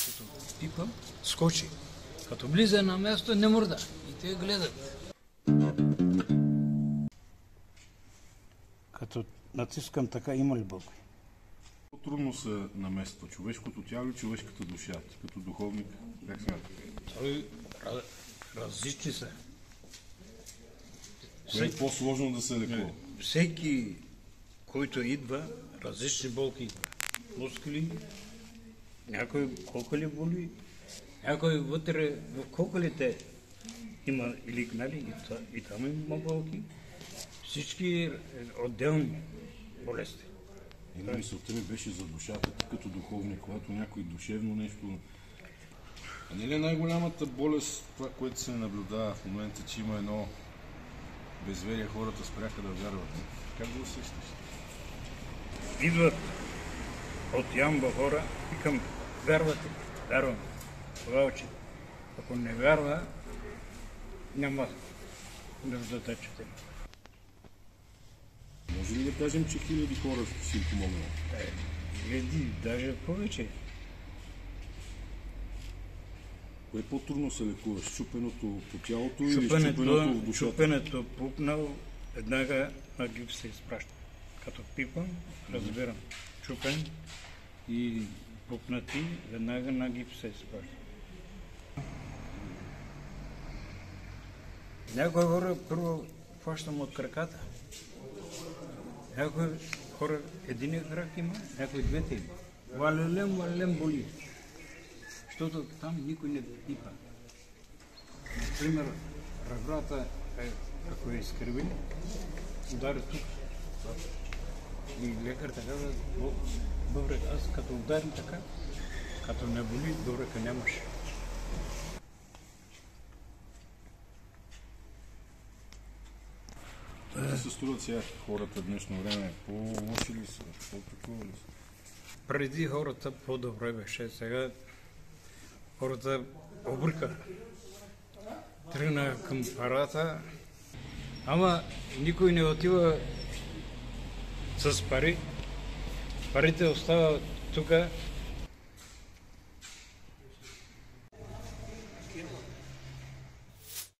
Като пипам, скочи. Като влиза на място, не мърда. И те гледат. Като натискам така, има ли Бог? Трудно се намества човешкото тяло и човешката душа, като духовник. Как Той различни са. Кое е по-сложно да се лекува? Всеки, който идва, различни болки идва. Мускули, някой кокали боли, някой вътре в кокалите има лигнали и там има болки. Всички отделни болести. И мисълта ми беше за душата, ти като духовник, когато някой душевно нещо... А не ли е най-голямата болест, това, което се наблюдава в момента, че има едно безверие, хората спряха да вярват? Как го усещаш? Идват от Ямбо хора, викам, вярвате? Вярвам. Това учи. Ако не вярва, няма нужда да четем. Може ли да кажем, че хиляди хора си им помогнал? Хиляди, даже повече. Кое по-трудно се лекува? Счупеното по тялото или счупеното в душата? Чупенето пупнал, веднага на гипс се изпраща. Като пипам, разбирам. Чупен и пупнати, веднага на гипс се изпраща. Някои хора първо хващам от краката. Някои хора един крак има, някои двете има. Валелем боли. Защото там никой не пипа. Например, ребрата, ако е изкривили, удари тук. И лекарта казва, добре, аз като ударим така, като не боли, добре, като нямаш. Как се струват сега хората в днешно време? По-лоши ли са? По-такова ли са? Преди хората по-добре беше, сега хората обърка. Тръгна към парата, ама никой не отива с пари. Парите остават тук,